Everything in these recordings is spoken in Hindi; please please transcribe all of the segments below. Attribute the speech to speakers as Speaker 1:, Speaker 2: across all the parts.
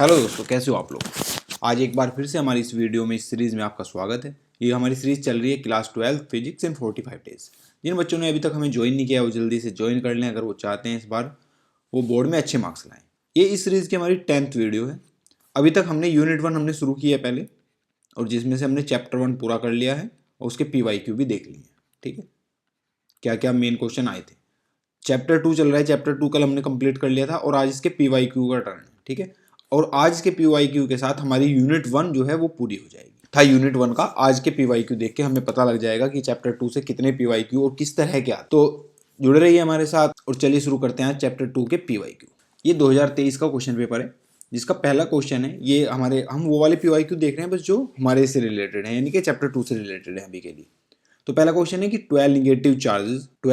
Speaker 1: हेलो दोस्तों, कैसे हो आप लोग। आज एक बार फिर से हमारी इस वीडियो में, इस सीरीज़ में आपका स्वागत है। ये हमारी सीरीज़ चल रही है क्लास 12 फिजिक्स इन 45 डेज। जिन बच्चों ने अभी तक हमें ज्वाइन नहीं किया वो जल्दी से ज्वाइन कर लें, अगर वो चाहते हैं इस बार वो बोर्ड में अच्छे मार्क्स लाएं। ये इस सीरीज़ की हमारी 10th वीडियो है। अभी तक हमने यूनिट 1 हमने शुरू किया है पहले, और जिसमें से हमने चैप्टर 1 पूरा कर लिया है और उसके PYQ भी देख लिए हैं। ठीक है, क्या क्या मेन क्वेश्चन आए थे। चैप्टर 2 चल रहा है। चैप्टर 2 कल हमने कंप्लीट कर लिया था और आज इसके PYQ का टर्न है। ठीक है, और आज के PYQ के साथ हमारी यूनिट 1 जो है वो पूरी हो जाएगी। था यूनिट 1 का, आज के PYQ देख के हमें पता लग जाएगा कि चैप्टर 2 से कितने PYQ और किस तरह क्या। तो जुड़े रहिए हमारे साथ और चलिए शुरू करते हैं चैप्टर 2 के PYQ। ये 2023 का क्वेश्चन पेपर है, जिसका पहला क्वेश्चन है ये हम वो वाले PYQ देख रहे हैं बस जो हमारे से रिलेटेड है, यानी कि चैप्टर 2 से रिलेटेड है अभी के लिए। तो पहला क्वेश्चन है कि 12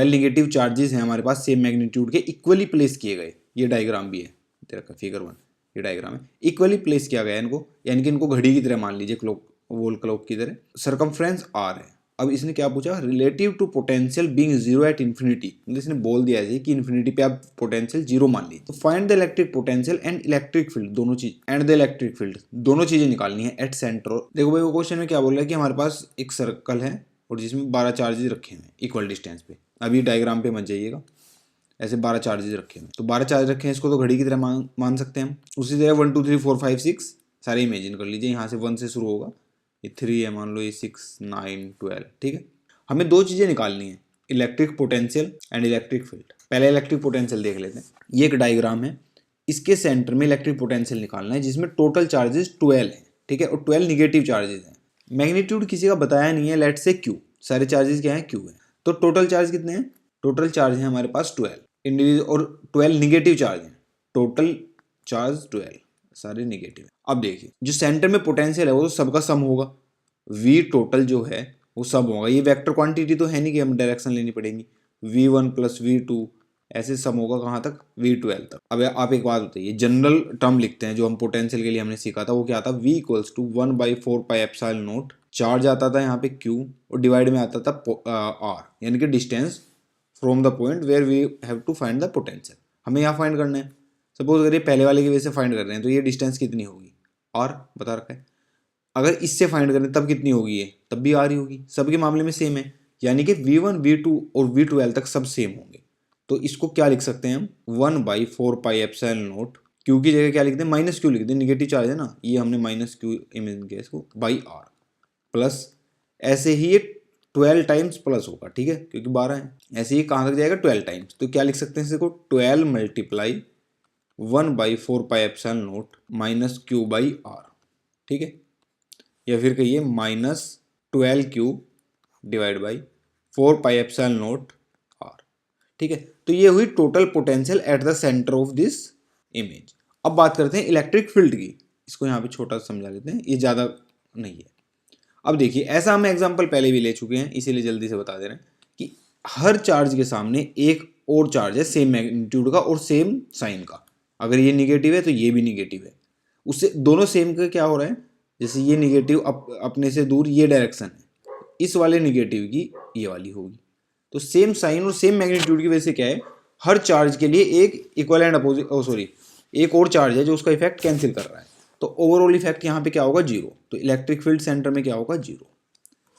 Speaker 1: नेगेटिव चार्जेस हैं हमारे पास सेम मैग्नीट्यूड के, इक्वली प्लेस किए गए। ये डायग्राम भी है तेरा का फिगर 1, ये डायग्राम है। इक्वली प्लेस किया गया इनको, यानी कि इनको घड़ी की तरह मान लीजिए, क्लॉक वॉल क्लॉक की तरह। सरकमफ्रेंस R है। अब इसने क्या पूछा, relative to potential being zero at infinity, मतलब इसने बोल दिया है कि इन्फिनिटी पे आप पोटेंशियल जीरो मान लीजिए। तो find the electric potential and electric field, दोनों चीज एंड द इलेक्ट्रिक फील्ड, दोनों चीजें निकालनी है एट सेंटर। देखो भाई, वो क्वेश्चन में क्या बोल रहा है कि हमारे पास एक सर्कल है और जिसमें 12 चार्जेस रखे हुए हैं इक्वल डिस्टेंस पे। अभी डायग्राम पे मत जाइएगा, ऐसे 12 चार्जेस रखे हैं। तो 12 चार्ज रखे हैं, इसको तो घड़ी की तरह मान सकते हैं हम। उसी तरह 1 2 3 4 5 6 सारे इमेजिन कर लीजिए। यहाँ से 1 से शुरू होगा, ये 3 है मान लो, ये 6 9 12। ठीक है, हमें दो चीज़ें निकालनी है, electric potential and electric field. पहले इलेक्ट्रिक पोटेंशियल देख लेते हैं। ये एक डायग्राम है, इसके सेंटर में इलेक्ट्रिक पोटेंशियल निकालना है जिसमें टोटल चार्जेस 12 है। ठीक है, और 12 निगेटिव चार्जेस हैं। मैग्नीट्यूड किसी का बताया नहीं है, लेट से Q, सारे चार्जेस क्या हैं, Q है। तो टोटल चार्ज कितने हैं, टोटल चार्ज है हमारे पास 12 इंडिविजुअल, और 12 निगेटिव चार्ज हैं। टोटल चार्ज 12 सारे निगेटिव है। अब देखिए, जो सेंटर में पोटेंशियल है वो तो सबका सम होगा, V टोटल जो है वो सब होगा। ये वेक्टर क्वांटिटी तो है नहीं कि हम डायरेक्शन लेनी पड़ेगी। V1 + V2 ऐसे सम होगा कहाँ तक, V12 तक। अब आप एक बात बताइए, जनरल टर्म लिखते हैं जो हम पोटेंशियल के लिए हमने सीखा था, वो क्या था, V = 1/4πε0। चार्ज आता था यहाँ पे Q और डिवाइड में आता था R, यानी कि distance from the point where we have to find the potential. हमें यहाँ फाइंड करना है। सपोज अगर ये पहले वाले की वजह से फाइंड कर रहे हैं तो ये डिस्टेंस कितनी होगी, R बता रखा है। अगर इससे फाइंड करें तब कितनी होगी, ये तब भी R ही होगी। सबके मामले में सेम है, यानी कि V1 V2 और V12 तक सब सेम होंगे। तो इसको क्या लिख सकते हैं हम, 1/4πε0। Q की जगह क्या लिख दें, -Q लिख दें, निगेटिव चार्ज है ना, ये हमने -Q इमेजिन किया इसको, बाई R प्लस, ऐसे ही ये 12 टाइम्स प्लस होगा। ठीक है, क्योंकि 12 है। ऐसे ही कहाँ तक जाएगा, 12 टाइम्स। तो क्या लिख सकते हैं इसको, 12 × 1/4πε0 -Q/R। ठीक है, या फिर कहिए -12Q / 4πε0R। ठीक है, तो ये हुई total potential at the centre of this image. अब बात करते हैं इलेक्ट्रिक फील्ड की। इसको यहाँ पे छोटा समझा लेते हैं, ये ज़्यादा नहीं है। अब देखिए, ऐसा हम एग्जाम्पल पहले भी ले चुके हैं, इसीलिए जल्दी से बता दे रहे हैं कि हर चार्ज के सामने एक और चार्ज है सेम मैग्नीट्यूड का और सेम साइन का। अगर ये निगेटिव है तो ये भी निगेटिव है, उससे दोनों सेम का क्या हो रहा है, जैसे ये निगेटिव अपने से दूर ये डायरेक्शन है, इस वाले निगेटिव की ये वाली होगी। तो सेम साइन और सेम मैग्नीट्यूड की वजह से क्या है, हर चार्ज के लिए एक इक्वल एंड अपोजिट एक और चार्ज है जो उसका इफेक्ट कैंसिल कर रहा है। तो ओवरऑल इफेक्ट यहाँ पे क्या होगा, 0। तो इलेक्ट्रिक फील्ड सेंटर में क्या होगा, 0।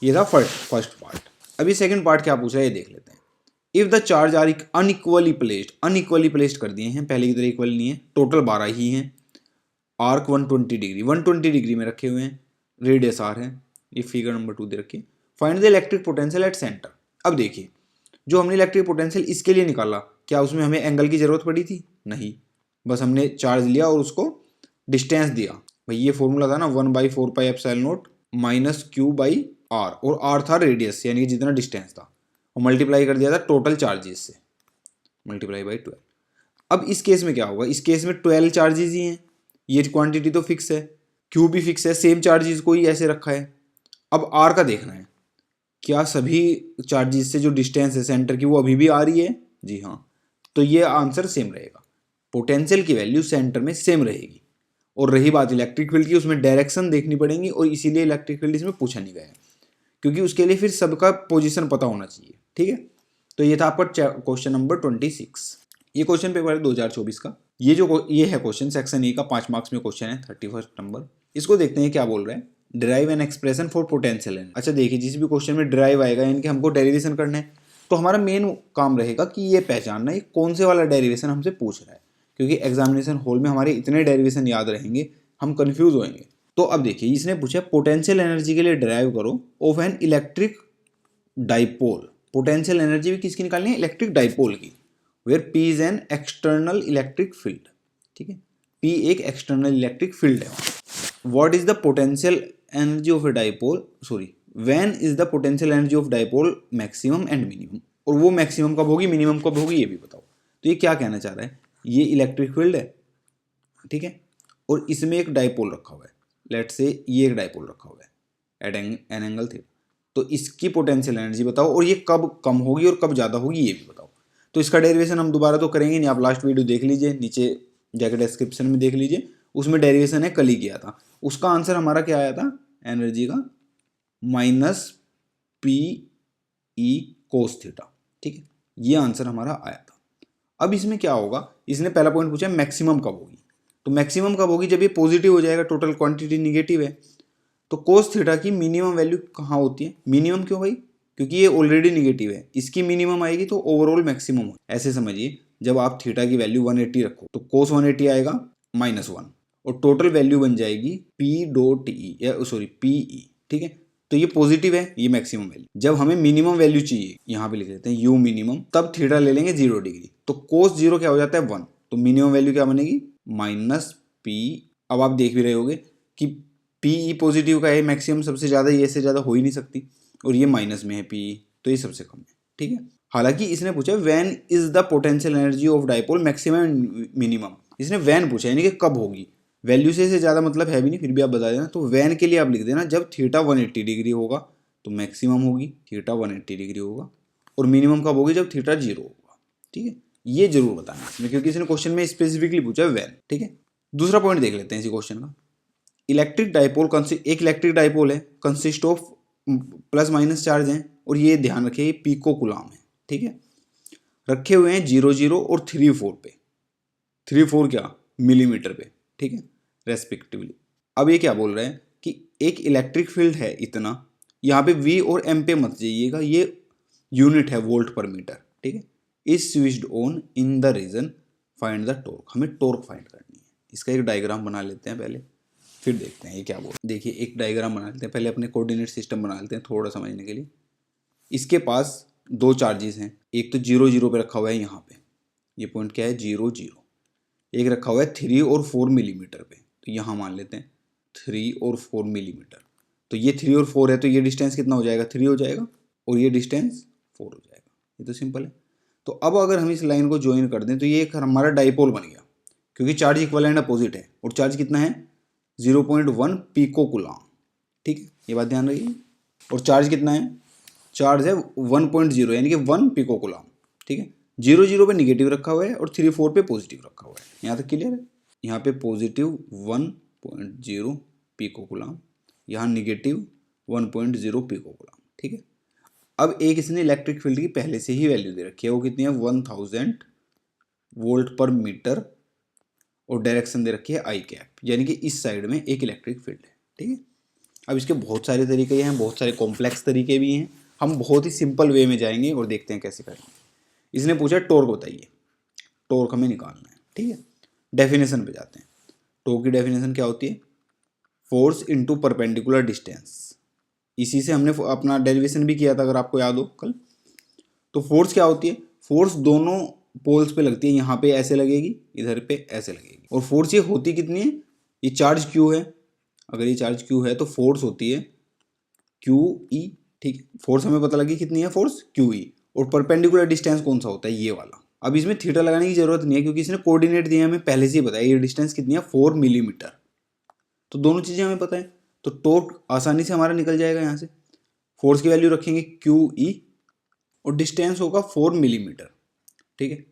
Speaker 1: ये था फर्स्ट पार्ट। अभी सेकंड पार्ट क्या पूछ रहा है ये देख लेते हैं। If the charge are unequally placed कर दिए हैं, पहले की तरह इक्वल नहीं है, टोटल 12 ही हैं। आर्क 120 डिग्री में रखे हुए हैं, रेडियस R है, ये फिगर नंबर 2 दे रखी है। Find the electric potential at centre. अब देखिए, जो हमने इलेक्ट्रिक पोटेंशियल इसके लिए निकाला, क्या उसमें हमें एंगल की जरूरत पड़ी थी, नहीं, बस हमने चार्ज लिया और उसको डिस्टेंस दिया। भाई ये फॉर्मूला था ना, 1/4πε0 -Q/R, और R था रेडियस, यानी कि जितना डिस्टेंस था, और मल्टीप्लाई कर दिया था टोटल चार्जेस से, मल्टीप्लाई बाई 12। अब इस केस में क्या होगा, इस केस में 12 चार्जेस ही हैं, ये क्वांटिटी तो फिक्स है, Q भी फिक्स है, सेम चार्जेस को ही ऐसे रखा है। अब R का देखना है, क्या सभी चार्जेस से जो डिस्टेंस है सेंटर की वो अभी भी आ रही है, जी हाँ। तो ये आंसर सेम रहेगा, पोटेंशियल की वैल्यू सेंटर में सेम रहेगी। और रही बात इलेक्ट्रिक फील्ड की, उसमें डायरेक्शन देखनी पड़ेगी, और इसीलिए इलेक्ट्रिक फील्ड इसमें पूछा नहीं गया, क्योंकि उसके लिए फिर सबका पोजीशन पता होना चाहिए। ठीक है, तो ये था आपका क्वेश्चन नंबर 26। ये क्वेश्चन पेपर है 2024 का। ये है क्वेश्चन सेक्शन ए का, 5 मार्क्स में क्वेश्चन है 31 नंबर। इसको देखते हैं क्या बोल रहे हैं। Derive an expression for potential energy. अच्छा देखिए, जिस भी क्वेश्चन में डिराइव आएगा यानी कि हमको डेरिवेशन करना है, तो हमारा मेन काम रहेगा कि ये पहचानना है कौन से वाला डेरिवेशन हमसे पूछ रहा है, क्योंकि एग्जामिनेशन हॉल में हमारे इतने डेरिवेशन याद रहेंगे, हम कंफ्यूज होंगे। तो अब देखिए, इसने पूछा पोटेंशियल एनर्जी के लिए डिराइव करो of an electric dipole. Potential energy भी किसकी निकालनी है? इलेक्ट्रिक डाइपोल की, where P is an external electric field. ठीक है, P एक एक्सटर्नल इलेक्ट्रिक फील्ड है। What is the potential energy of a dipole, sorry when is the potential energy of dipole maximum and minimum, और वो मैक्सिमम कब होगी, मिनिमम कब होगी, ये भी बताओ। तो ये क्या कहना चाह रहा है, ये इलेक्ट्रिक फील्ड है, ठीक है, और इसमें एक डाइपोल रखा हुआ है, लेट्स से ये एक डाइपोल रखा हुआ है एट एन एंगल थीटा। तो इसकी पोटेंशियल एनर्जी बताओ, और ये कब कम होगी और कब ज़्यादा होगी, ये भी बताओ। तो इसका डेरिवेशन हम दोबारा तो करेंगे नहीं, आप लास्ट वीडियो देख लीजिए, नीचे जाकर डिस्क्रिप्शन में देख लीजिए, उसमें डेरिवेशन है, कल ही किया था। उसका आंसर हमारा क्या आया था एनर्जी का, minus P E cos theta. ठीक है, ये आंसर हमारा आया था। अब इसमें क्या होगा, इसने पहला पॉइंट पूछा मैक्सिमम कब होगी, तो मैक्सिमम कब होगी, जब ये पॉजिटिव हो जाएगा, टोटल क्वांटिटी निगेटिव है। तो कोस थीटा की मिनिमम वैल्यू कहाँ होती है, मिनिमम क्यों भाई, क्योंकि ये ऑलरेडी निगेटिव है, इसकी मिनिमम आएगी तो ओवरऑल मैक्सिमम हो। ऐसे समझिए, जब आप थीटा की वैल्यू 180 रखो तो कोस 180 आएगा -1, और टोटल वैल्यू बन जाएगी पी डॉट ई, या सॉरी पी ई। ठीक है, तो ये पॉजिटिव है, ये मैक्सिमम वैल्यू। जब हमें मिनिमम वैल्यू चाहिए, यहाँ पे लिख देते हैं यू मिनिमम, तब थीटा ले लेंगे 0 डिग्री, तो कोस 0 क्या हो जाता है 1, तो मिनिमम वैल्यू क्या बनेगी माइनस पी। अब आप देख भी रहे होगे कि पी ई पॉजिटिव का है, मैक्सिमम सबसे ज़्यादा, ये से ज़्यादा हो ही नहीं सकती, और ये माइनस में है पी ई, तो ये सबसे कम है। ठीक है, हालांकि इसने पूछा when is the potential energy of dipole maximum and minimum, इसने व्हेन पूछा यानी कि कब होगी, वैल्यू से ज़्यादा मतलब है भी नहीं, फिर भी आप बता देना। तो व्हेन के लिए आप लिख देना जब थीटा 180 डिग्री होगा तो मैक्सिमम होगी, थीटा 180 डिग्री होगा, और मिनिमम कब होगी, जब थीटा 0 होगा। ठीक है, ये जरूर बताना इसमें, क्योंकि इसने क्वेश्चन में स्पेसिफिकली पूछा है व्हेन। ठीक है, दूसरा पॉइंट देख लेते हैं इसी क्वेश्चन का। इलेक्ट्रिक डाइपोल एक इलेक्ट्रिक डाइपोल है, consist of plus minus charge हैं, और ये ध्यान रखिए ये पिको कूलम है। ठीक है, रखे हुए हैं 0 0 और 3 4 पे, 3 4 क्या मिलीमीटर पे। ठीक है, रेस्पेक्टिवली। अब ये क्या बोल रहे हैं कि एक इलेक्ट्रिक फील्ड है इतना, यहाँ पे V और M पे मत जाइएगा, ये यूनिट है वोल्ट पर मीटर। ठीक है, is switched on in the region, find the torque, हमें टॉर्क फाइंड करनी है। इसका एक डायग्राम बना लेते हैं पहले, फिर देखते हैं ये क्या बोल। देखिए एक डायग्राम बना लेते हैं पहले, अपने कोऑर्डिनेट सिस्टम बना लेते हैं थोड़ा समझने के लिए। इसके पास 2 चार्जेस हैं, एक तो 0 0 पे रखा हुआ है, यहाँ पे ये पॉइंट क्या है 0 0, एक रखा हुआ है 3 और 4 मिलीमीटर पे, तो यहाँ मान लेते हैं 3 और 4 मिलीमीटर। तो ये 3 और 4 है, तो ये डिस्टेंस कितना हो जाएगा, 3 हो जाएगा, और ये डिस्टेंस 4 हो जाएगा। ये तो सिंपल है। तो अब अगर हम इस लाइन को ज्वाइन कर दें तो ये एक हमारा डाइपोल बन गया, क्योंकि चार्ज इक्विवेलेंट अपोजिट है, और चार्ज कितना है 0.1 पिको कूलम। ठीक है, ये बात ध्यान रखिए। और चार्ज कितना है, चार्ज है 1.0 यानी कि 1 पिको कूलम। ठीक है, 0 0 पे निगेटिव रखा हुआ है और 3 4 पे पॉजिटिव रखा हुआ है। यहाँ तक क्लियर है, यहाँ पे पॉजिटिव 1.0 पिको कूलम, यहाँ निगेटिव 1.0 पिको कूलम। ठीक है, अब एक इसने इलेक्ट्रिक फील्ड की पहले से ही वैल्यू दे रखी है, वो कितनी है 1000 वोल्ट पर मीटर, और डायरेक्शन दे रखी है आई कैप, यानी कि इस साइड में एक इलेक्ट्रिक फील्ड है। ठीक है, अब इसके बहुत सारे तरीके हैं, बहुत सारे कॉम्प्लेक्स तरीके भी हैं, हम बहुत ही सिंपल वे में जाएंगे और देखते हैं कैसे करेंगे। इसने पूछा टॉर्क बताइए, टॉर्क हमें निकालना है। ठीक है, डेफिनेशन पे जाते हैं। टॉर्क की डेफिनेशन क्या होती है, फोर्स इनटू परपेंडिकुलर डिस्टेंस। इसी से हमने अपना डेरिवेशन भी किया था अगर आपको याद हो कल। तो फोर्स क्या होती है, फोर्स दोनों पोल्स पे लगती है, यहाँ पे ऐसे लगेगी, इधर पे ऐसे लगेगी, और फोर्स ये होती कितनी है, ये चार्ज क्यू है, अगर ये चार्ज क्यू है तो फोर्स होती है क्यू ई। ठीक है, फोर्स हमें पता लगी कितनी है, फोर्स क्यू ई, और परपेंडिकुलर डिस्टेंस कौन सा होता है, ये वाला। अब इसमें थीटा लगाने की जरूरत नहीं है, क्योंकि इसने कोऑर्डिनेट दिए हमें पहले से ही बताया, ये डिस्टेंस कितनी है 4 मिलीमीटर, तो दोनों चीज़ें हमें पता है, तो टॉर्क आसानी से हमारा निकल जाएगा। यहाँ से फोर्स की वैल्यू रखेंगे क्यू ई, और डिस्टेंस होगा 4 मिलीमीटर। ठीक है,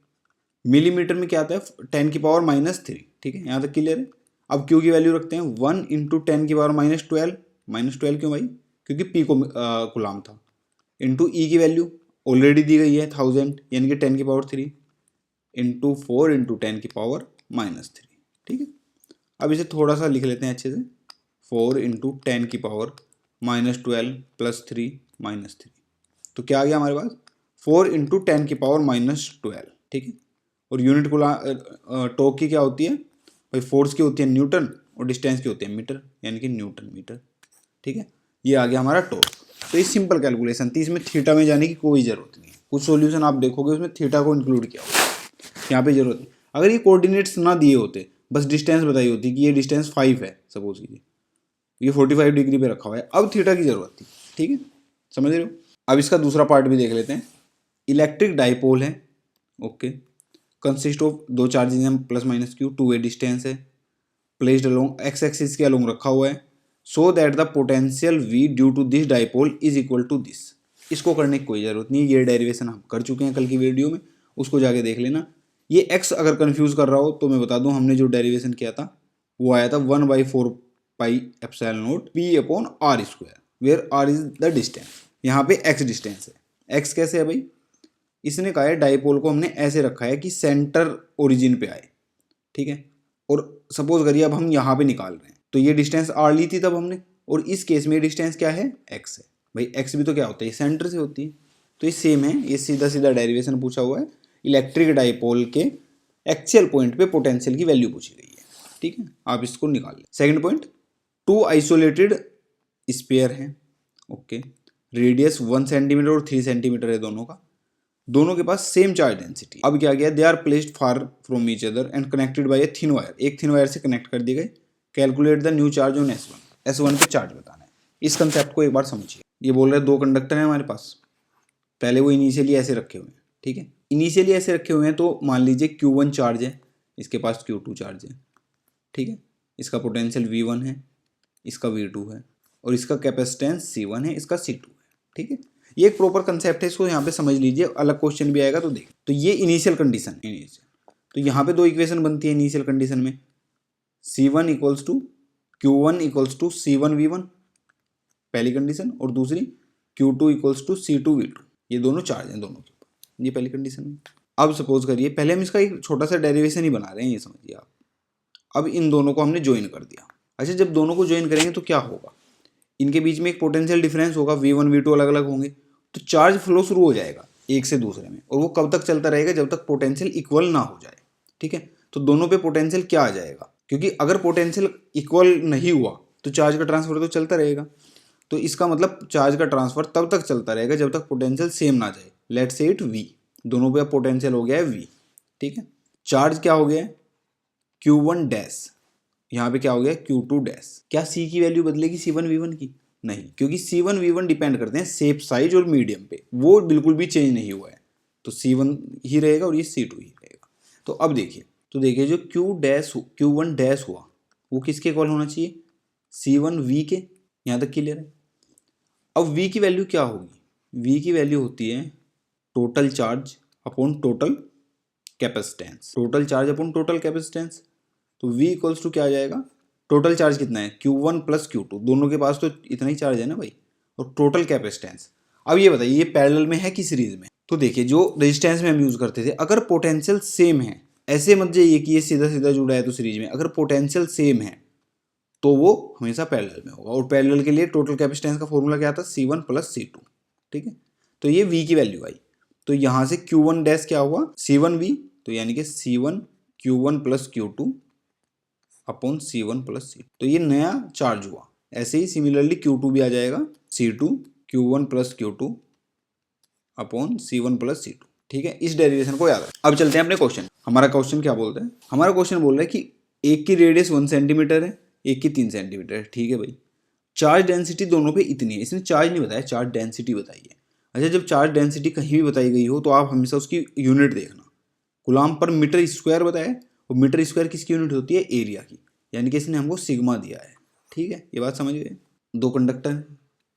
Speaker 1: मिलीमीटर में क्या आता है 10 की पावर -3। ठीक है, यहाँ तक क्लियर है। अब क्यू की वैल्यू रखते हैं 1 × 10 की पावर -12, -12 क्यों भाई, क्योंकि पी को गुलाम था, इंटू ई की वैल्यू ऑलरेडी दी गई है 1000 यानी कि 10 की पावर 3, इंटू 4 इंटू 10 की पावर -3। ठीक है, अब इसे थोड़ा सा लिख लेते हैं अच्छे से। 4 इंटू 10 की पावर -12 प्लस 3 -3, तो क्या आ गया हमारे पास 4 इंटू 10 की पावर -12। ठीक है, और यूनिट को टॉर्क की क्या होती है भाई, फोर्स की होती है न्यूटन और डिस्टेंस की होती है मीटर, यानी कि न्यूटन मीटर। ठीक है, ये आ गया हमारा टॉर्क। तो ये सिंपल कैलकुलेशन थी, इसमें थीटा में जाने की कोई ज़रूरत नहीं है। कुछ सॉल्यूशन आप देखोगे उसमें थीटा को इंक्लूड किया होगा, यहाँ पे जरूरत नहीं। अगर ये कोऑर्डिनेट्स ना दिए होते, बस डिस्टेंस बताई होती कि ये डिस्टेंस 5 है, सपोज कीजिए ये 45 डिग्री पे रखा हुआ है, अब थीटा की जरूरत थी। ठीक है, समझ रहे हो। अब इसका दूसरा पार्ट भी देख लेते हैं। इलेक्ट्रिक डाइपोल है, ओके, कंसिस्ट ऑफ दो चार्जेस हैं plus minus q, two way distance है, प्लेस्ड अलोंग एक्स एक्सिस के अलोंग रखा हुआ है, so that the potential V due to this dipole is equal to this. इसको करने की कोई ज़रूरत नहीं है, ये डेरिवेशन हम कर चुके हैं कल की वीडियो में, उसको जाके देख लेना। ये एक्स अगर कंफ्यूज कर रहा हो तो मैं बता दूं, हमने जो डेरिवेशन किया था वो आया था 1/4 pi epsilon naught p upon r square, where r is the distance. यहाँ पे एक्स डिस्टेंस है। एक्स कैसे है भाई, इसने कहा है डाइपोल को हमने ऐसे रखा है कि सेंटर ओरिजिन पे आए। ठीक है, और सपोज करिए अब हम यहाँ पे निकाल रहे हैं, तो ये डिस्टेंस आर ली थी तब हमने, और इस केस में डिस्टेंस क्या है, एक्स है। भाई एक्स भी तो क्या होता है, सेंटर से होती है, तो ये सेम है। ये सीधा सीधा डेरिवेशन पूछा हुआ है, इलेक्ट्रिक डाइपोल के एक्चुअल पॉइंट पे पोटेंशियल की वैल्यू पूछी गई है। ठीक है, आप इसको निकाल लें। Second point, two isolated sphere हैं, ओके, रेडियस 1 सेंटीमीटर और 3 सेंटीमीटर है दोनों का, दोनों के पास सेम चार्ज डेंसिटी। अब क्या गया, they are placed far from each other and connected by a thin wire, एक थिन वायर से कनेक्ट कर दिए गए। Calculate the new charge on S1, S1 पे चार्ज बताना है। इस कंसेप्ट को एक बार समझिए। ये बोल रहे हैं दो कंडक्टर हैं हमारे पास, पहले वो इनिशियली ऐसे रखे हुए हैं। ठीक है, इनिशियली ऐसे रखे हुए हैं, तो मान लीजिए Q1 चार्ज है, इसके पास Q2 चार्ज है। ठीक है, इसका पोटेंशियल V1 है, इसका V2 है, और इसका कैपेसिटेंस C1 है, इसका C2 है। ठीक है, ये एक प्रॉपर कंसेप्ट है, इसको यहाँ पे समझ लीजिए, अलग क्वेश्चन भी आएगा तो देख। तो ये इनिशियल कंडीशन, तो यहाँ पे दो इक्वेशन बनती है इनिशियल कंडीशन में, C1 equals to Q1 equals to C1 V1 पहली कंडीशन, और दूसरी Q2 equals to C2 V2, ये दोनों चार्ज हैं दोनों के ऊपर, ये पहली कंडीशन में। अब सपोज करिए, पहले हम इसका एक छोटा सा डेरिवेशन ही बना रहे हैं, ये समझिए आप। अब इन दोनों को हमने ज्वाइन कर दिया। अच्छा, जब दोनों को ज्वाइन करेंगे तो क्या होगा, इनके बीच में एक पोटेंशियल डिफरेंस होगा, V1 V2 अलग अलग होंगे, तो चार्ज फ्लो शुरू हो जाएगा एक से दूसरे में, और वो कब तक चलता रहेगा, जब तक पोटेंशियल इक्वल ना हो जाए। ठीक है, तो दोनों पे पोटेंशियल क्या आ जाएगा, क्योंकि अगर पोटेंशियल इक्वल नहीं हुआ तो चार्ज का ट्रांसफर तो चलता रहेगा। तो इसका मतलब चार्ज का ट्रांसफर तब तक चलता रहेगा जब तक पोटेंशियल सेम ना जाए। लेट से इट V, दोनों पे पोटेंशियल हो गया है V। ठीक है, चार्ज क्या हो गया है Q1 डैश, यहाँ पे क्या हो गया Q2 डैश। क्या C की वैल्यू बदलेगी C1 V1 की, नहीं, क्योंकि C1 V1 डिपेंड करते हैं शेप, साइज और मीडियम पे, वो बिल्कुल भी चेंज नहीं हुआ है, तो C1 ही रहेगा और ये C2 ही रहेगा। तो अब देखिए, जो Q1 डैश हुआ वो किसके इक्वल होना चाहिए, C1 V के। यहाँ तक क्लियर है। अब V की वैल्यू क्या होगी, V की वैल्यू होती है total charge upon total capacitance, total charge upon total capacitance. तो V इक्वल्स टू क्या आ जाएगा, टोटल चार्ज कितना है Q1 प्लस Q2, दोनों के पास तो इतना ही चार्ज है ना भाई, और टोटल कैपेसिटेंस। अब ये बताइए, ये पैरेलल में है कि सीरीज में। तो देखिए, जो रेजिस्टेंस में हम यूज करते थे, अगर पोटेंशियल सेम है, ऐसे मत जाइए कि ये सीधा सीधा जुड़ा है तो सीरीज में, अगर पोटेंशियल सेम है तो वो हमेशा पैरेलल में होगा, और पैरेलल के लिए टोटल कैपेसिटेंस का फॉर्मूला क्या था, C1 प्लस C2। ठीक है, तो ये V की वैल्यू आई, तो यहाँ से Q1 डैश क्या हुआ C1 V, तो यानी कि C1 Q1 plus Q2 upon C1 plus C2, तो ये नया चार्ज हुआ। ऐसे ही सिमिलरली Q2 भी आ जाएगा, C2 Q1 plus Q2 upon C1 plus C2। ठीक है, इस डेरिवेशन को याद रखें। अब चलते हैं अपने क्वेश्चन। हमारा क्वेश्चन क्या बोलता है, हमारा क्वेश्चन बोल रहा है कि एक की रेडियस 1 सेंटीमीटर है, एक की 3 सेंटीमीटर है। ठीक है भाई, चार्ज डेंसिटी दोनों पे इतनी है, इसने चार्ज नहीं बताया, चार्ज डेंसिटी बताई है। अच्छा, जब चार्ज डेंसिटी कहीं भी बताई गई हो तो आप हमेशा उसकी यूनिट देखना, कूलम पर मीटर स्क्वायर बताया, और मीटर स्क्वायर किसकी यूनिट होती है, एरिया की, यानी कि इसने हमको सिग्मा दिया है। ठीक है, ये बात समझ गए। दो कंडक्टर,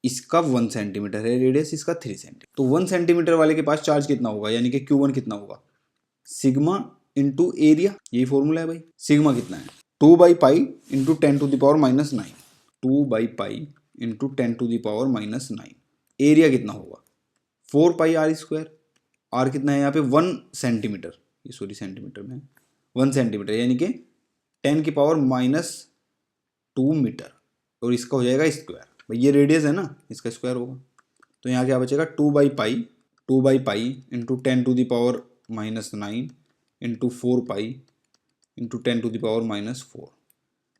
Speaker 1: इसका 1 सेंटीमीटर है रेडियस, इसका 3 सेंटीमीटर, तो 1 सेंटीमीटर वाले के पास चार्ज कितना होगा, यानी कि Q1 कितना होगा, सिग्मा इंटू एरिया, यही फॉर्मूला है भाई। सिग्मा कितना है 2 by pi into 10 to the power -9, 2 by pi into 10 to the power -9। Area कितना होगा 4 पाई आर स्क्वायर, आर कितना है यहाँ पे 1 सेंटीमीटर, ये सॉरी सेंटीमीटर में 1 सेंटीमीटर यानी कि 10⁻⁻² मीटर, और इसका हो जाएगा स्क्वायर। भाई ये रेडियस है ना, इसका स्क्वायर होगा। तो यहाँ क्या बचेगा 2/π इंटू 10⁻⁻9 इंटू 4π इंटू 10⁻⁻4।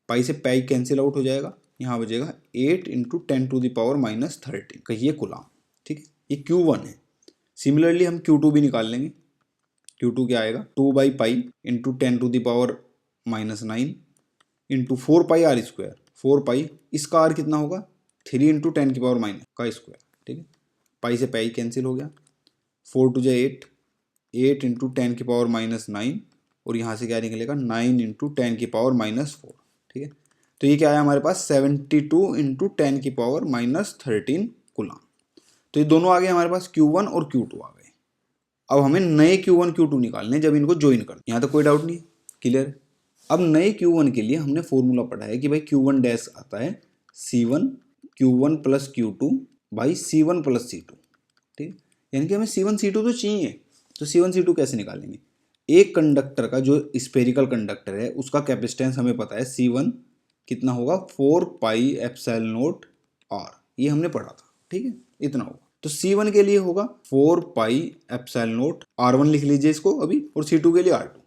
Speaker 1: पाई से पाई कैंसिल आउट हो जाएगा, यहाँ बचेगा 8 इंटू 10⁻13 कहिए कूलाम। ठीक है, ये Q1 है। सिमिलरली हम Q2 भी निकाल लेंगे। Q2 क्या आएगा 2/π इंटू 10⁻⁻9 इंटू 4πr²। 4π इसका आर कितना होगा 3 इंटू 10⁻⁻⁻ का स्क्वायर। ठीक है, पाई से पाई कैंसिल हो गया, 4 टू 8, 8 इंटू 10⁻⁻9 और यहाँ से क्या निकलेगा 9 इंटू 10⁻⁻4। ठीक है, तो ये क्या है हमारे पास 72 इंटू 10⁻⁻13 कूलाम। तो ये दोनों आ गए हमारे पास Q1 और Q2 आ गए। अब हमें नए Q1 Q2 निकालने, जब इनको ज्वाइन कर, यहाँ तक कोई डाउट नहीं, क्लियर। अब नए Q1 के लिए हमने फॉर्मूला पढ़ा है कि भाई Q1 डैश आता है C1 Q1 plus Q2 by C1 plus C2। ठीक, यानी कि हमें C1 C2 तो चाहिए, तो C1 C2 कैसे निकालेंगे। एक कंडक्टर का जो स्फेरिकल कंडक्टर है उसका कैपेसिटेंस हमें पता है C1 कितना होगा 4πε0r, ये हमने पढ़ा था। ठीक है, इतना होगा। तो C1 के लिए होगा 4πε0r1 लिख लीजिए इसको अभी, और C2 के लिए R2।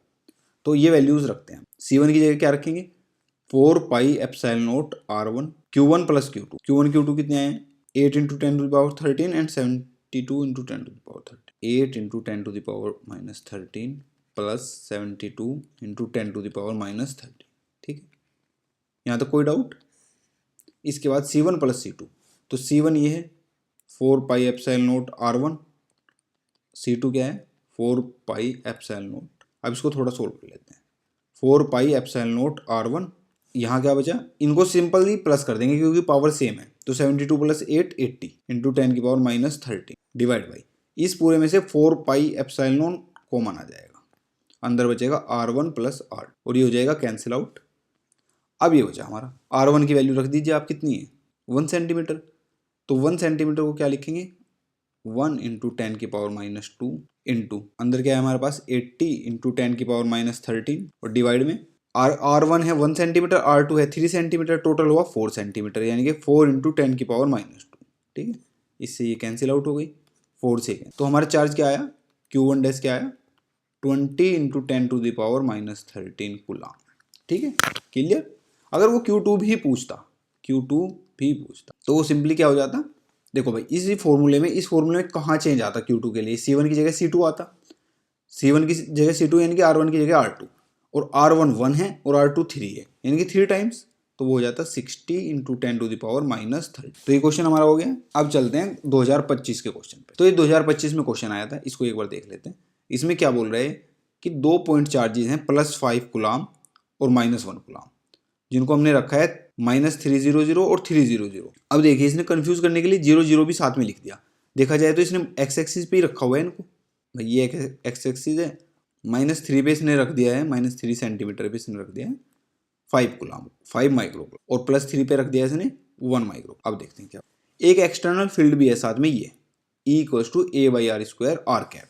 Speaker 1: तो ये वैल्यूज रखते हैं। C1 की जगह क्या रखेंगे 4πε0r1 Q1 plus Q2। Q1 Q2 कितने आए 8 into 10⁻13 and 72 into 10⁻13। 8 into 10⁻13 plus 72 into 10⁻13। ठीक है, यहाँ तक कोई डाउट। इसके बाद C1 प्लस C2, तो C1 ये है 4πε0r1, C2 क्या है 4πε0। अब इसको थोड़ा सोल्व कर लेते हैं। 4πε0r1, यहाँ क्या बचा, इनको सिंपली प्लस कर देंगे क्योंकि पावर सेम है। तो 72 प्लस 8 80 इंटू 10⁻13 डिवाइड बाई, इस पूरे में से 4πε0 कॉमन आ जाएगा, अंदर बचेगा R1 प्लस R, और ये हो जाएगा कैंसिल आउट। अब ये बचा हमारा R1 की वैल्यू रख दीजिए आप, कितनी है 1 सेंटीमीटर। तो 1 सेंटीमीटर को क्या लिखेंगे 1 इंटू 10⁻² इंटू अंदर क्या है हमारे पास 80 इंटू 10⁻13 और डिवाइड में R1 है 1 सेंटीमीटर, R2 है 3 सेंटीमीटर, टोटल हुआ 4 सेंटीमीटर, यानी कि 4 इंटू 10⁻²। ठीक है, इससे ये कैंसिल आउट हो गई 4 से। तो हमारा चार्ज क्या आया Q1 डैश क्या आया 20 इंटू 10⁻13 कूलाम। ठीक है, क्लियर। अगर वो Q2 भी पूछता तो वो सिंपली क्या हो जाता, देखो भाई इसी फॉर्मूले में, इस फॉर्मूले में कहाँ चेंज आता Q2 के लिए, C1 की जगह C2 आता, C1 की जगह C2 यानी कि R1 की जगह R2, और R1 1 है और R2 3 है यानी कि 3 टाइम्स, तो वो हो जाता 60 इंटू 10⁻⁻30। तो ये क्वेश्चन हमारा हो गया। अब चलते हैं 2025 के क्वेश्चन पे। तो ये 2025 में क्वेश्चन आया था, इसको एक बार देख लेते हैं। इसमें क्या बोल रहे हैं कि 2 पॉइंट चार्जेस हैं +5 कूलाम और -1 कूलाम, जिनको हमने रखा है -300 और 300। अब देखिए इसने कंफ्यूज करने के लिए 0 भी साथ में लिख दिया। देखा जाए तो इसने एक्स एक्सिस पे ही रखा हुआ है इनको, भाई ये एक्स एक्सिस है, -3 पे इसने रख दिया है, -3 सेंटीमीटर पे इसने रख दिया है 5 कूलाम 5 माइक्रो, और +3 पे रख दिया है इसने 1 माइक्रो। अब देखते हैं क्या, एक एक्सटर्नल फील्ड भी है साथ में, ये E = a/r² r कैप,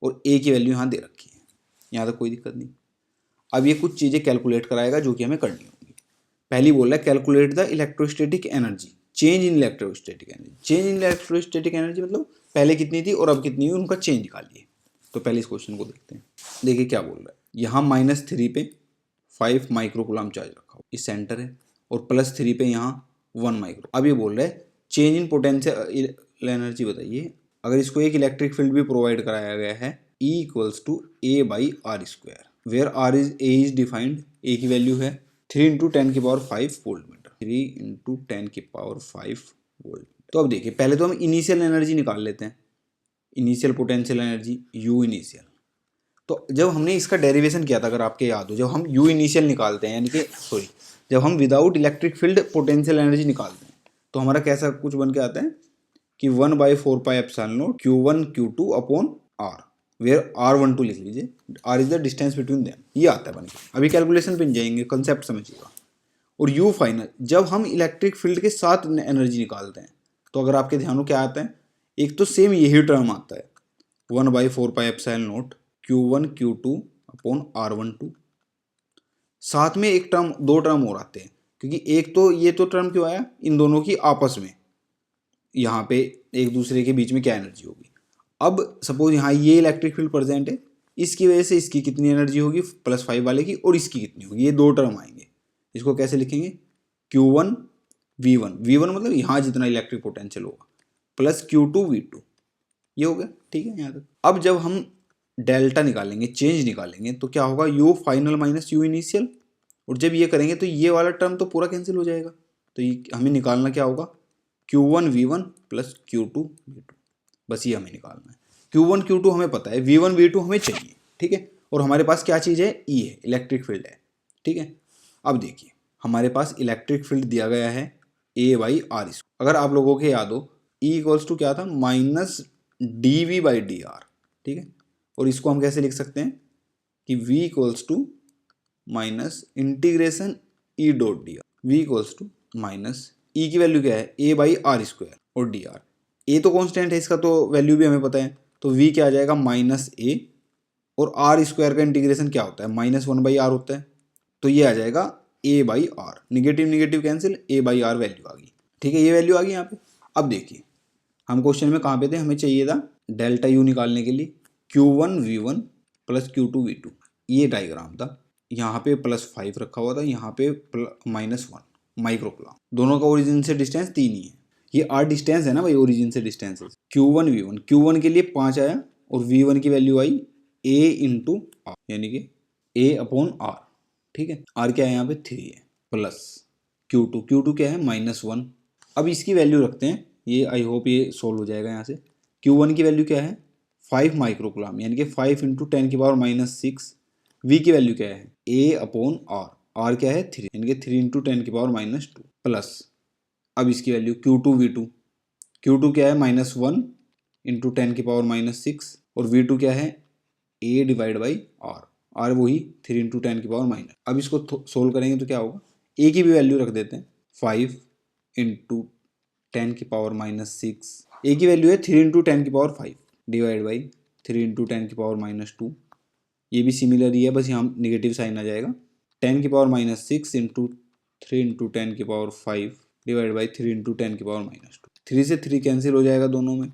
Speaker 1: और ए की वैल्यू यहाँ दे रखी है, यहाँ तक कोई दिक्कत नहीं। अब ये कुछ चीज़ें कैलकुलेट कराएगा जो कि हमें करनी होगी। पहली बोल रहा है calculate the electrostatic energy, change in electrostatic energy. Change in electrostatic energy मतलब पहले कितनी थी और अब कितनी हुई, उनका चेंज निकालिए। तो पहले इस क्वेश्चन को देखते हैं। देखिए क्या बोल रहा है, यहाँ -3 पे 5 माइक्रो कूलाम चार्ज रखा हो, इस सेंटर है, और +3 पे यहाँ 1 माइक्रो। अब ये बोल रहा है चेंज इन पोटेंशियल एनर्जी बताइए अगर इसको एक इलेक्ट्रिक फील्ड भी प्रोवाइड कराया गया है E = a/r², where r is defined, a की वैल्यू है 3 into 10⁵ volt meter, 3 into 10⁵ volt. तो अब देखिए पहले तो हम इनिशियल एनर्जी निकाल लेते हैं, initial potential energy U initial. तो जब हमने इसका डेरिवेशन किया था, अगर आपके याद हो, जब हम U इनिशियल निकालते हैं, यानी कि जब हम without electric field potential energy निकालते हैं, तो हमारा कैसा कुछ बन के आता है कि 1/4πε0 Q1 Q2 upon R, where R12 लिख लीजिए, R is the distance between them, ये आता है बन के। अभी कैलकुलेशन पे जाएंगे, कंसेप्ट समझिएगा। और U फाइनल, जब हम इलेक्ट्रिक फील्ड के साथ एनर्जी निकालते हैं, तो अगर आपके ध्यान में क्या आता है, एक तो सेम यही टर्म आता है 1/4πε0 Q1 Q2 अपॉन R12। साथ में एक टर्म, दो टर्म और आते हैं, क्योंकि एक तो ये तो टर्म क्यों आया, इन दोनों की आपस में यहाँ पे एक दूसरे के बीच में क्या एनर्जी होगी। अब सपोज यहाँ ये इलेक्ट्रिक फील्ड प्रेजेंट है, इसकी वजह से इसकी कितनी एनर्जी होगी +5 वाले की, और इसकी कितनी होगी, ये दो टर्म आएंगे। इसको कैसे लिखेंगे, Q1 V1, V1 मतलब यहाँ जितना इलेक्ट्रिक पोटेंशियल होगा, प्लस Q2 V2, ये हो गया। ठीक है यहाँ तक। अब जब हम डेल्टा निकालेंगे, चेंज निकालेंगे, तो क्या होगा, U final minus U initial, और जब ये करेंगे तो ये वाला टर्म तो पूरा कैंसिल हो जाएगा। तो ये हमें निकालना क्या होगा, Q1 V1 plus Q2 V2, बस ये हमें निकालना है। Q1 Q2 हमें पता है, V1 V2 हमें चाहिए। ठीक है, और हमारे पास क्या चीज़ है, E है, इलेक्ट्रिक फील्ड है। ठीक है, अब देखिए हमारे पास इलेक्ट्रिक फील्ड दिया गया है A/R। अगर आप लोगों के याद हो, E इक्वल्स टू क्या था, -dV/dr। ठीक है, और इसको हम कैसे लिख सकते हैं कि V equals to minus integration E.dr। V equals to minus E की वैल्यू क्या है, A/R² और dr। A तो कांस्टेंट है, इसका तो वैल्यू भी हमें पता है, तो V क्या आ जाएगा, -A, और R² का इंटीग्रेशन क्या होता है, -1/r होता है, तो ये आ जाएगा A/r। Negative negative cancel, A/r value आ गई। ठीक है, ये वैल्यू आ गई यहाँ पे। अब देखिए हम क्वेश्चन में कहाँ पे थे, हमें चाहिए था डेल्टा U निकालने के लिए Q1 V1 plus Q2 V2, ये डायग्राम था। यहाँ पे +5 रखा हुआ था, यहाँ पे -1 माइक्रो कूलम। दोनों का ओरिजिन से डिस्टेंस 3 ही है, ये R डिस्टेंस है ना भाई, ओरिजिन से डिस्टेंस है। Q1 V1, Q1 के लिए 5 आया, और V1 की value I A into R, यानी कि A/R। ठीक है, R क्या है यहाँ पे 3 है, प्लस Q2 क्या है -1। अब इसकी वैल्यू रखते हैं, ये आई होप ये सोल्व हो जाएगा यहाँ से। Q1 की वैल्यू क्या है, 5 माइक्रो कूलम, यानी कि 5 इंटू 10⁻⁻6। V की वैल्यू क्या है, A/R, R क्या है 3, यानी कि 3 इंटू 10⁻⁻2 प्लस, अब इसकी वैल्यू Q2 V2, Q2 क्या है -1 इंटू 10⁻⁻6, और V2 क्या है A/R, R वही 3 इंटू 10⁻⁻। अब इसको सोल्व करेंगे तो क्या होगा, A की भी वैल्यू रख देते हैं, 5 इंटू 10⁻⁻6, A की वैल्यू है 3 इंटू 10⁻5 डिवाइड बाई 3 इंटू 10⁻⁻2। ये भी सिमिलर ही है, बस यहाँ निगेटिव साइन आ जाएगा। 10⁻⁻6 into 3 into 10⁻5 divide by 3 into 10⁻⁻2। 3 से 3 कैंसिल हो जाएगा दोनों में,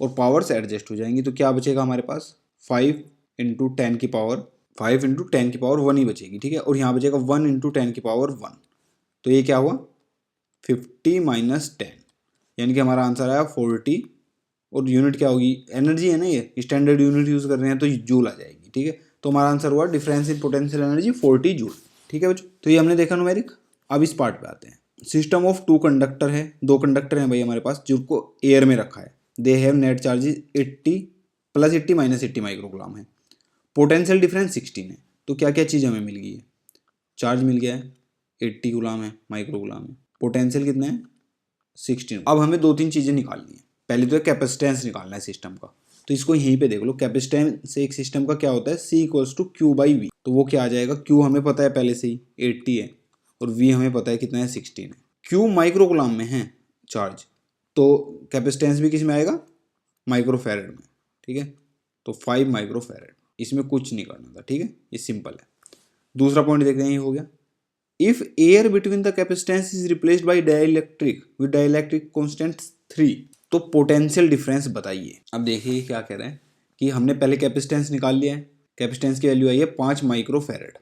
Speaker 1: और पावर्स एडजस्ट हो जाएंगी, तो क्या बचेगा हमारे पास, 5 इंटू 10⁻1 ही बचेगी। ठीक है, और यहाँ बचेगा 1 इंटू 10⁻1, तो ये क्या हुआ 50 माइनस 10, यानी कि हमारा आंसर आया 40, और यूनिट क्या होगी, एनर्जी है ना, ये स्टैंडर्ड यूनिट यूज़ कर रहे हैं तो जूल आ जाएगी। ठीक है, तो हमारा आंसर हुआ difference in potential energy 40 joule. ठीक है बच्चों, तो ये हमने देखा न्यूमेरिक। अब इस पार्ट पे आते हैं। सिस्टम ऑफ 2 कंडक्टर है, 2 कंडक्टर हैं भाई हमारे पास, जिनको एयर में रखा है। They have net charges 80 +80 -80 micro coulomb है। पोटेंशियल डिफरेंस 16 है। तो क्या क्या चीज़ हमें मिल गई है, चार्ज मिल गया है 80 कूलम है, माइक्रो कूलम है, पोटेंशियल कितना है 16। अब हमें 2-3 चीज़ें निकालनी है। पहले तो कैपेसिटेंस निकालना है सिस्टम का, तो इसको यहीं पे देख लो। कैपेसिटेंस एक सिस्टम का क्या होता है, C इक्वल्स टू Q/V। तो वो क्या आ जाएगा, Q हमें पता है पहले से ही 80 है, और V हमें पता है कितना है 16 है। Q माइक्रो कूलम में है चार्ज, तो कैपेसिटेंस भी किस में आएगा, माइक्रो फैरेड में। ठीक है, तो 5 माइक्रो फैरेड, इसमें कुछ नहीं करना था। ठीक है, ये सिंपल है। दूसरा पॉइंट देखते हैं, ये हो गया। If air between the capacitance is replaced by dielectric with dielectric constant 3, तो पोटेंशियल डिफरेंस बताइए। अब देखिए क्या कह रहे हैं कि हमने पहले कैपेसिटेंस निकाल लिया है, कैपेसिटेंस की वैल्यू आई है 5 माइक्रो फैरेड।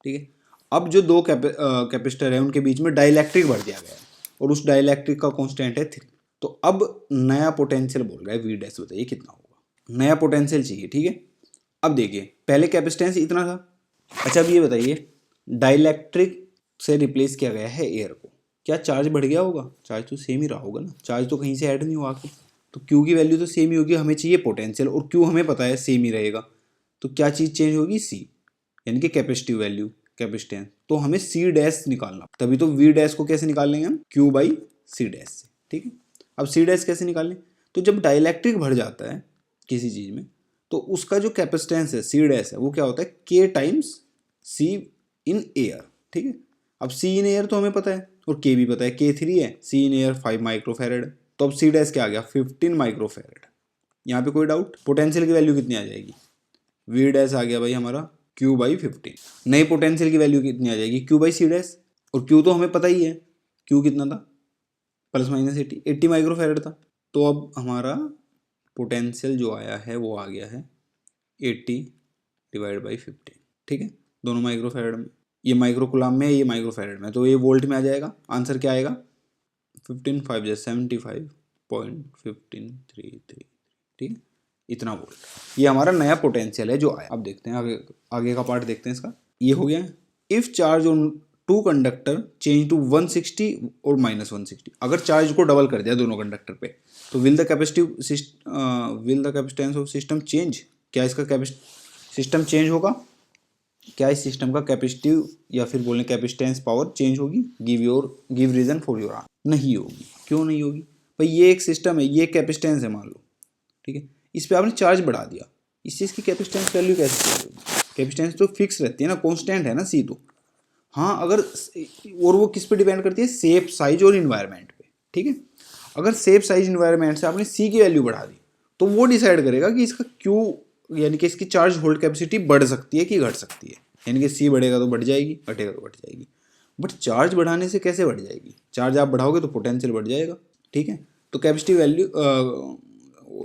Speaker 1: ठीक है, अब जो दो कैपेसिटर है उनके बीच में डाइलेक्ट्रिक भर दिया गया है, और उस डाइलेक्ट्रिक का कांस्टेंट है 3। तो अब नया पोटेंशियल बोल रहा है V डैश, बताइए कितना होगा, नया पोटेंशियल चाहिए। ठीक है, अब देखिए पहले कैपेसिटेंस इतना था। अच्छा अब ये बताइए, डाइलेक्ट्रिक से रिप्लेस किया गया है एयर को, क्या चार्ज बढ़ गया होगा, चार्ज तो सेम ही रहा होगा ना, चार्ज तो कहीं से ऐड नहीं हुआ। तो Q की वैल्यू तो सेम ही होगी, हमें चाहिए पोटेंशियल, और Q हमें पता है सेम ही रहेगा, तो क्या चीज़ चेंज होगी, C, यानी कि कैपेसिटिव वैल्यू, कैपेसिटेंस। तो हमें C डैश निकालना, तभी तो V डैश को कैसे निकाल लेंगे हम, Q/C डैश से। ठीक है, अब C डैश कैसे निकालें, तो जब डाइलेक्ट्रिक भर जाता है किसी चीज़ में, तो उसका जो कैपेसिटेंस है C डैश है, वो क्या होता है K times C in air. ठीक है, अब C इन एयर तो हमें पता है, और K भी पता है, K3 है, C in air 5 micro farad. तो अब C डैश क्या आ गया 15 माइक्रो फैरेड। यहाँ पे कोई डाउट, पोटेंशियल की वैल्यू कितनी आ जाएगी, वी डैश आ गया भाई हमारा क्यू बाई 15। नई पोटेंशियल की वैल्यू कितनी आ जाएगी, क्यू बाई सी डैश, और क्यू तो हमें पता ही है, क्यू कितना था प्लस माइनस 80 माइक्रोफैरड था। तो अब हमारा पोटेंशियल जो आया है वो आ गया है 80 डिवाइड बाई 15, ठीक है, दोनों माइक्रोफैरड में, ये माइक्रोकुलाम में, ये माइक्रोफैरड में, तो ये वोल्ट में आ जाएगा। आंसर क्या आएगा 15 5 75.1533, ठीक है, इतना वोल्ट। ये हमारा नया पोटेंशियल है जो आया। अब देखते हैं आगे, आगे का पार्ट देखते हैं इसका। ये हो गया if charge on two conductor change to 160 और -160, अगर चार्ज को डबल कर दिया दोनों कंडक्टर पे, तो will the capacitance of system change, क्या इसका सिस्टम चेंज होगा, क्या इस सिस्टम का कैपेसिटिव या फिर बोलें कैपेसिटेंस पावर चेंज होगी। Give reason for your answer. नहीं होगी। क्यों नहीं होगी भाई, ये एक सिस्टम है, ये कैपेसिटेंस है मान लो, ठीक है, इस पर आपने चार्ज बढ़ा दिया, इस चीज़ की कैपेसिटेंस वैल्यू कैसे चेंज होगी, कैपेसिटेंस तो फिक्स रहती है ना, कांस्टेंट है ना सी तो। हाँ अगर, और वो किस पे डिपेंड करती है, शेप साइज और इन्वायरमेंट पे, ठीक है। अगर शेप साइज इन्वायरमेंट से आपने सी की वैल्यू बढ़ा दी तो वो डिसाइड करेगा कि इसका क्यू यानी कि इसकी चार्ज होल्ड कैपेसिटी बढ़ सकती है कि घट सकती है, यानी कि सी बढ़ेगा तो बढ़ जाएगी, घटेगा तो घट जाएगी। बट चार्ज बढ़ाने से कैसे बढ़ जाएगी, चार्ज आप बढ़ाओगे तो पोटेंशियल बढ़ जाएगा, ठीक है। तो कैपेसिटी वैल्यू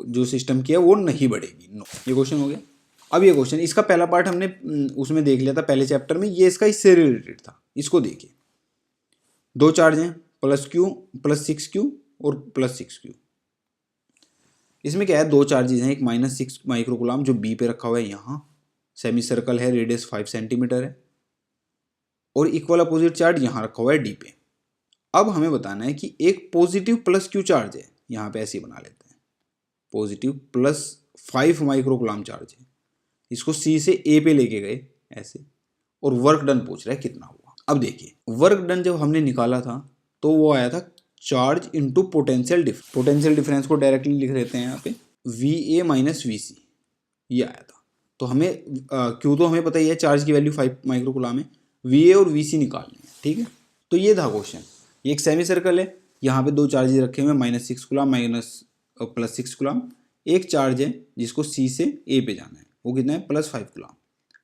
Speaker 1: जो सिस्टम की है वो नहीं बढ़ेगी, नो। ये क्वेश्चन हो गया। अब ये क्वेश्चन, इसका पहला पार्ट हमने उसमें देख लिया था पहले चैप्टर में, ये इसका इससे रिलेटेड था। इसको देखिए, दो चार्ज हैं प्लस 6Q और प्लस 6Q। इसमें क्या है, दो चार्जेस हैं, एक -6 माइक्रोकुलाम जो बी पे रखा हुआ है यहाँ, सेमी सर्कल है, रेडियस 5 सेंटीमीटर है, और इक्वल अपोजिट चार्ज यहाँ रखा हुआ है डी पे। अब हमें बताना है कि एक पॉजिटिव प्लस क्यू चार्ज है, यहाँ पे ऐसे ही बना लेते हैं, पॉजिटिव प्लस 5 माइक्रोकुलाम चार्ज है, इसको सी से ए पे लेके गए ऐसे, और वर्क डन पूछ रहा है कितना हुआ। अब देखिए वर्क डन जब हमने निकाला था तो वो आया था चार्ज इंटू पोटेंशियल डिफरेंस को डायरेक्टली लिख देते हैं यहाँ पे, वी ए माइनस वी सी, ये आया था। तो हमें क्यों तो हमें पता ही है चार्ज की वैल्यू 5 माइक्रोकुलाम है, वी ए और वी सी निकालनी है, ठीक है। तो ये था क्वेश्चन। ये एक सेमी सर्कल है, यहाँ पे दो चार्जेस रखे हुए हैं, -6 कुलाम प्लस 6 कुलाम। एक चार्ज है जिसको सी से ए पे जाना है, वो कितना है +5 कुलाम।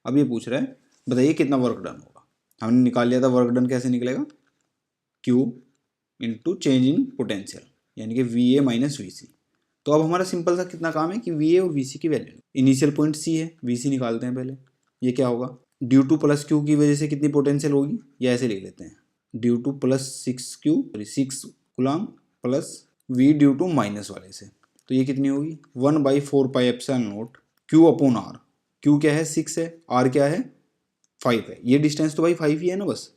Speaker 1: अब ये पूछ रहा है बताइए कितना वर्क डन होगा। हमने निकाल लिया था वर्क डन, कैसे निकलेगा, Q into change in potential, यानी कि वी ए माइनस वी सी। तो अब हमारा सिंपल सा कितना काम है कि वी ए और वी सी की वैल्यू, इनिशियल पॉइंट सी है, वी सी निकालते हैं पहले। ये क्या होगा, ड्यू टू प्लस क्यू की वजह से कितनी पोटेंशियल होगी, या ऐसे लिख लेते हैं, due to plus 6 coulomb plus V due to minus वाले से, तो ये कितनी होगी 1/4πε0 क्यू अपॉन आर। क्यू क्या है 6 है, आर क्या है 5 है, ये डिस्टेंस तो भाई 5 ही है ना बस,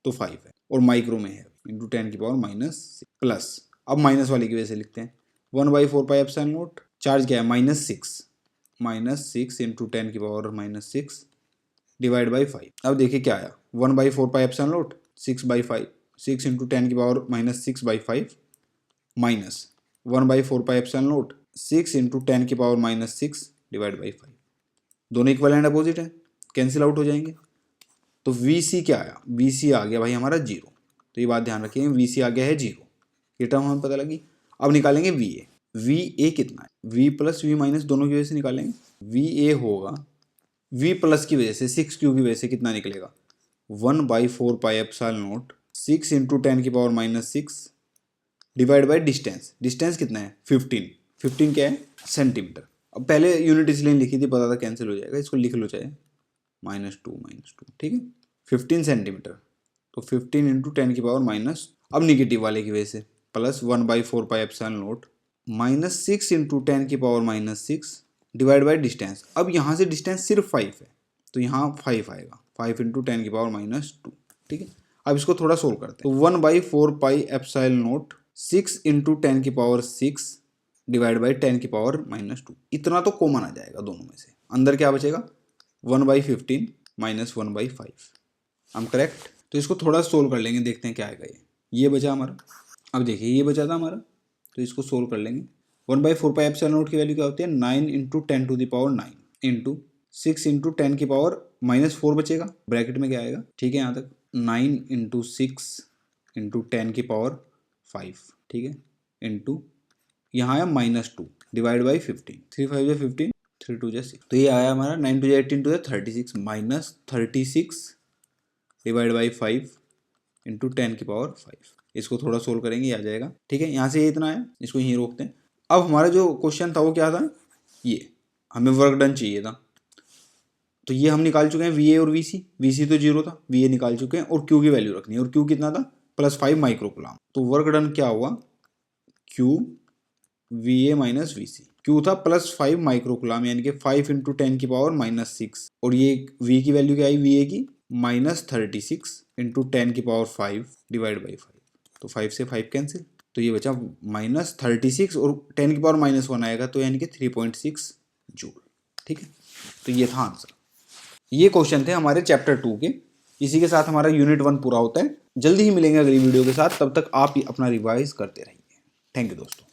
Speaker 1: तो 5 है, और माइक्रो में है, इंटू 10⁻⁻⁻, प्लस, अब माइनस वाले की वजह से लिखते हैं 1/4πε0, चार्ज क्या है -6 इंटू 10⁻⁻6 डिवाइड बाई 5। अब देखिए क्या आया 1/4πε0, 6/5, 6 into 10⁻⁻6/5 minus 1/4πε0, 6 into 10⁻⁻6 divide by 5। दोनों इक्वल एंड अपोजिट है, कैंसिल आउट हो जाएंगे। तो वी सी क्या आया, वी सी आ गया भाई हमारा 0। तो ये बात ध्यान रखिए, वी सी आ गया है 0, ये टर्म हमें पता लगी। अब निकालेंगे वी ए। वी ए कितना है, वी प्लस वी माइनस दोनों की वजह से निकालेंगे। वी ए होगा वी प्लस की वजह से 6Q की वजह से कितना निकलेगा 1/4πε0, 6 into 10⁻⁻6 divide by distance, distance कितना है 15 क्या है सेंटीमीटर। अब पहले यूनिट इसलिए लिखी थी, पता था कैंसिल हो जाएगा, इसको लिख लो चाहे -2, ठीक है, 15 सेंटीमीटर। तो 15 इंटू 10⁻⁻, अब निगेटिव वाले की वजह से plus 1/4πε0 -6 into 10⁻⁻6 divide by distance. अब यहाँ से डिस्टेंस सिर्फ 5 है, तो यहाँ 5 आएगा, 5 इंटू 10⁻⁻2, ठीक है। अब इसको थोड़ा सोल्व करते हैं, तो 1/4πε0 6 इंटू 10⁻6 डिवाइड बाई 10⁻⁻2, इतना तो कॉमन आ जाएगा दोनों में से, अंदर क्या बचेगा 1/15 माइनस 1/5। हम करेक्ट। तो इसको थोड़ा सोल्व कर लेंगे, देखते हैं क्या आएगा। ये बचा हमारा, अब देखिए ये बचा था हमारा, तो इसको सोल्व कर लेंगे। 1/4πε0 की वैल्यू क्या होती है 9 इंटू 10⁹ इंटू 6 इंटू 10⁻⁻4 बचेगा, ब्रैकेट में क्या आएगा, ठीक है यहाँ तक 9 इंटू 6 इंटू 10⁵, ठीक है, इंटू यहाँ आया -2 डिवाइड बाई 15, 3 5 15, 3 2 जा 6, तो ये आया हमारा 9 2 जा 18 2 जा 36 माइनस 36 डिवाइड बाई 5 इंटू 10 की पावर 5। इसको थोड़ा सोल्व करेंगे, ये आ जाएगा। ठीक है, यहाँ से ये इतना आया, इसको यहीं रोकते हैं। अब हमारा जो क्वेश्चन था वो क्या था, ये हमें वर्क डन चाहिए था, तो ये हम निकाल चुके हैं वी ए और वी सी। वी सी तो 0 था, वी ए निकाल चुके हैं, और क्यू की वैल्यू रखनी है, और क्यू कितना था +5 माइक्रोकुलाम। तो वर्क डन क्या हुआ, q V A minus V C. Q था +5 माइक्रोकुलाम, यानी कि 5 इंटू 10 की पावर -6, और ये वी की वैल्यू क्या आई, वी ए की -36 इंटू 10 की पावर 5 डिवाइड बाई 5, तो 5 से 5 कैंसिल, तो ये बचा -36 और 10 की पावर -1 आएगा, तो यानी कि 3.6 जूल। ठीक है, तो ये था आंसर। ये क्वेश्चन थे हमारे चैप्टर 2 के। इसी के साथ हमारा यूनिट 1 पूरा होता है। जल्दी ही मिलेंगे अगली वीडियो के साथ, तब तक आप अपना रिवाइज करते रहिए। थैंक यू दोस्तों।